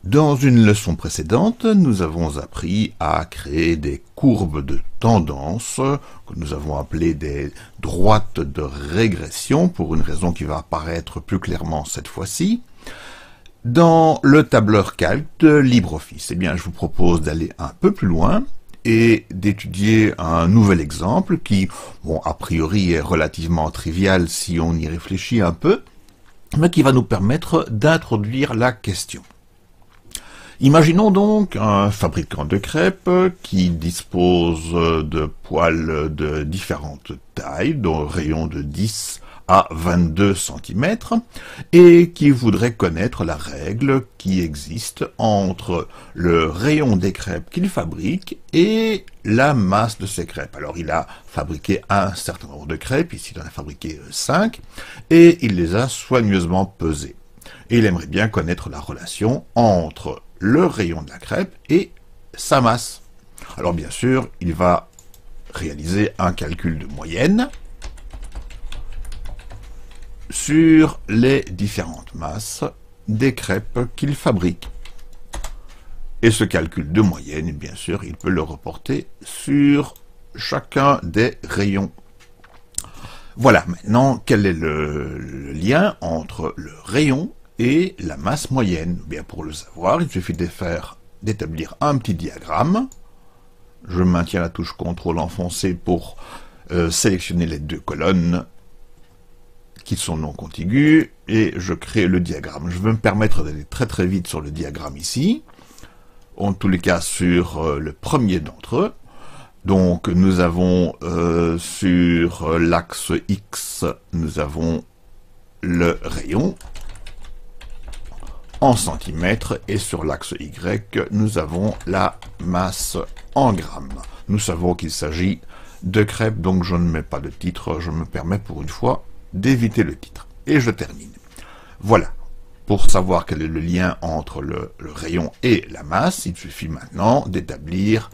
Dans une leçon précédente, nous avons appris à créer des courbes de tendance, que nous avons appelées des droites de régression, pour une raison qui va apparaître plus clairement cette fois-ci, dans le tableur calque de LibreOffice. Eh bien, je vous propose d'aller un peu plus loin et d'étudier un nouvel exemple qui, bon, a priori est relativement trivial si on y réfléchit un peu, mais qui va nous permettre d'introduire la question. Imaginons donc un fabricant de crêpes qui dispose de poêles de différentes tailles, dont rayon de 10 à 22 cm, et qui voudrait connaître la règle qui existe entre le rayon des crêpes qu'il fabrique et la masse de ces crêpes. Alors il a fabriqué un certain nombre de crêpes, ici il en a fabriqué 5, et il les a soigneusement pesées. Et il aimerait bien connaître la relation entre le rayon de la crêpe et sa masse. Alors bien sûr, il va réaliser un calcul de moyenne sur les différentes masses des crêpes qu'il fabrique. Et ce calcul de moyenne, bien sûr, il peut le reporter sur chacun des rayons. Voilà, maintenant, quel est le lien entre le rayon et la masse moyenne? Bien, pour le savoir, il suffit d'établir un petit diagramme. Je maintiens la touche CTRL enfoncée pour sélectionner les deux colonnes qui sont non contiguës, et je crée le diagramme. Je vais me permettre d'aller très très vite sur le diagramme ici, en tous les cas sur le premier d'entre eux. Donc nous avons sur l'axe X, nous avons le rayon en centimètres, et sur l'axe Y, nous avons la masse en grammes. Nous savons qu'il s'agit de crêpes, donc je ne mets pas de titre, je me permets pour une fois d'éviter le titre. Et je termine. Voilà. Pour savoir quel est le lien entre le rayon et la masse, il suffit maintenant d'établir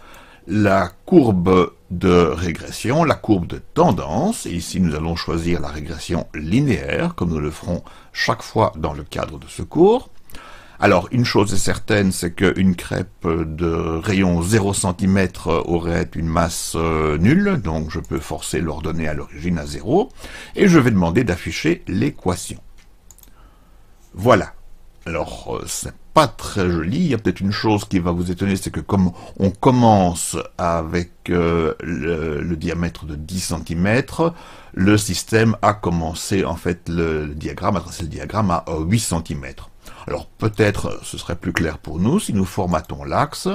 la courbe de régression, la courbe de tendance, et ici nous allons choisir la régression linéaire, comme nous le ferons chaque fois dans le cadre de ce cours. Alors, une chose est certaine, c'est qu'une crêpe de rayon 0 cm aurait une masse nulle, donc je peux forcer l'ordonnée à l'origine à 0, et je vais demander d'afficher l'équation. Voilà. Alors, c'est pas très joli. Il y a peut-être une chose qui va vous étonner, c'est que comme on commence avec le diamètre de 10 cm, le système a commencé, en fait, le diagramme, a tracé le diagramme à 8 cm. Alors, peut-être ce serait plus clair pour nous si nous formatons l'axe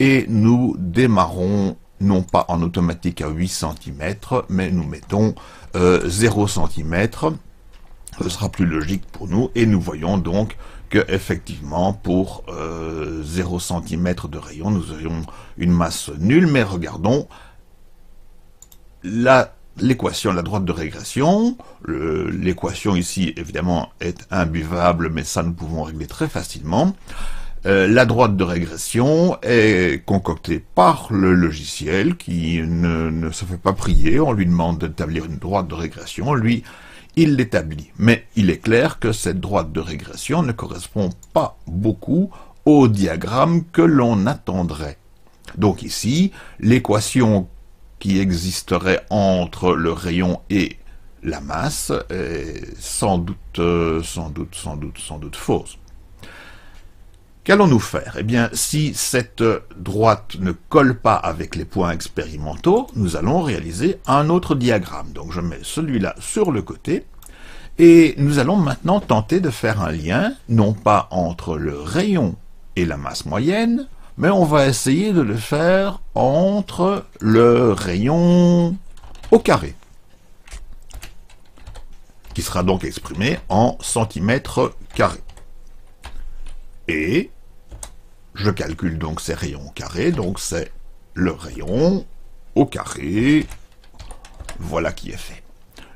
et nous démarrons non pas en automatique à 8 cm, mais nous mettons 0 cm. Ce sera plus logique pour nous, et nous voyons donc que effectivement pour 0 cm de rayon, nous aurions une masse nulle, mais regardons l'équation, la droite de régression. L'équation ici, évidemment, est imbuvable, mais ça nous pouvons régler très facilement. La droite de régression est concoctée par le logiciel qui ne se fait pas prier. On lui demande d'établir une droite de régression. Lui, il l'établit. Mais il est clair que cette droite de régression ne correspond pas beaucoup au diagramme que l'on attendrait. Donc ici, l'équation qui existerait entre le rayon et la masse est sans doute fausse. Qu'allons-nous faire? Eh bien, si cette droite ne colle pas avec les points expérimentaux, nous allons réaliser un autre diagramme. Donc je mets celui-là sur le côté, et nous allons maintenant tenter de faire un lien, non pas entre le rayon et la masse moyenne, mais on va essayer de le faire entre le rayon au carré, qui sera donc exprimé en centimètres carrés. Et je calcule donc ces rayons au carré, donc c'est le rayon au carré, voilà qui est fait.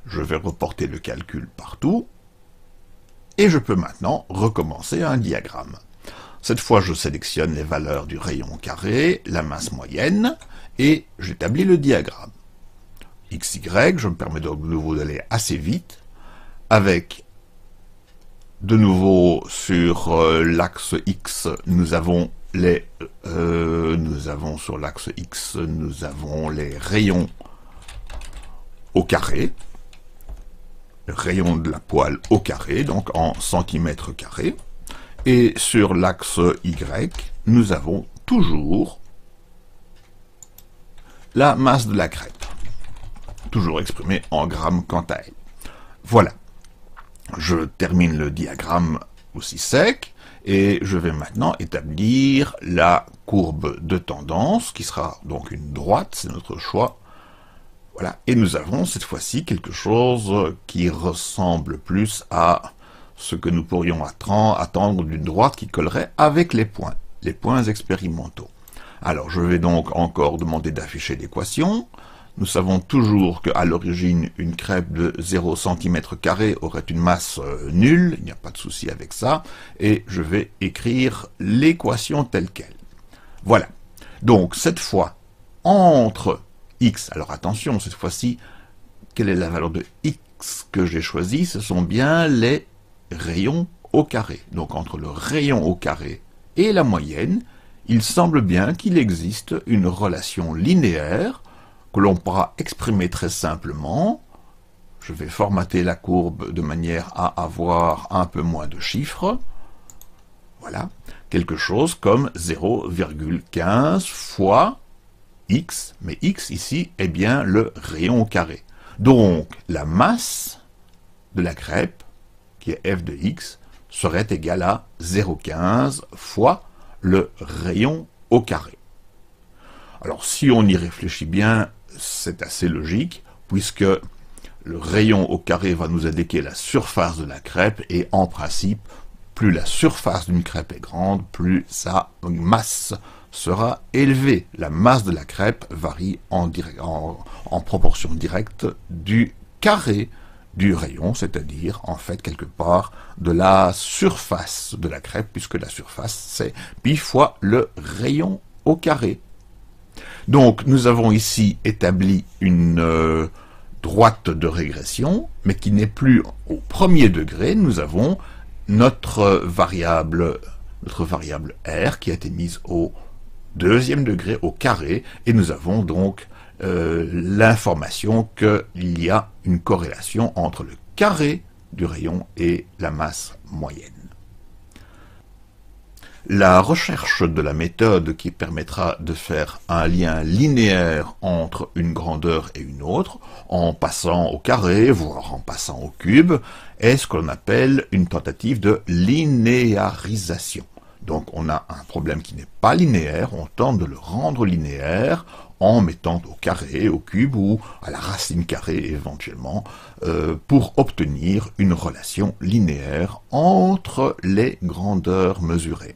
Je vais reporter le calcul partout, et je peux maintenant recommencer un diagramme. Cette fois, je sélectionne les valeurs du rayon carré, la masse moyenne, et j'établis le diagramme. XY, je me permets donc de nouveau d'aller assez vite, avec De nouveau, sur l'axe X, nous avons les rayons au carré, le rayon de la poêle au carré, donc en centimètres carrés. Et sur l'axe Y, nous avons toujours la masse de la crêpe, toujours exprimée en grammes quant à elle. Voilà. Je termine le diagramme aussi sec, et je vais maintenant établir la courbe de tendance, qui sera donc une droite, c'est notre choix. Voilà, et nous avons cette fois-ci quelque chose qui ressemble plus à ce que nous pourrions attendre d'une droite qui collerait avec les points expérimentaux. Alors, je vais donc encore demander d'afficher l'équation. Nous savons toujours qu'à l'origine, une crêpe de 0 cm² aurait une masse nulle, il n'y a pas de souci avec ça, et je vais écrire l'équation telle qu'elle. Voilà. Donc, cette fois, entre x, alors attention, cette fois-ci, quelle est la valeur de x que j'ai choisi? Ce sont bien les rayons au carré. Donc, entre le rayon au carré et la moyenne, il semble bien qu'il existe une relation linéaire que l'on pourra exprimer très simplement. Je vais formater la courbe de manière à avoir un peu moins de chiffres. Voilà, quelque chose comme 0,15 fois x, mais x ici est bien le rayon au carré. Donc la masse de la crêpe, qui est f de x, serait égale à 0,15 fois le rayon au carré. Alors si on y réfléchit bien, c'est assez logique, puisque le rayon au carré va nous indiquer la surface de la crêpe, et en principe, plus la surface d'une crêpe est grande, plus sa masse sera élevée. La masse de la crêpe varie en proportion directe du carré du rayon, c'est-à-dire en fait quelque part de la surface de la crêpe, puisque la surface c'est pi fois le rayon au carré. Donc nous avons ici établi une droite de régression, mais qui n'est plus au premier degré. Nous avons notre variable r qui a été mise au deuxième degré, au carré, et nous avons donc l'information qu'il y a une corrélation entre le carré du rayon et la masse moyenne. La recherche de la méthode qui permettra de faire un lien linéaire entre une grandeur et une autre, en passant au carré, voire en passant au cube, est ce qu'on appelle une tentative de linéarisation. Donc on a un problème qui n'est pas linéaire, on tente de le rendre linéaire en mettant au carré, au cube ou à la racine carrée éventuellement, pour obtenir une relation linéaire entre les grandeurs mesurées.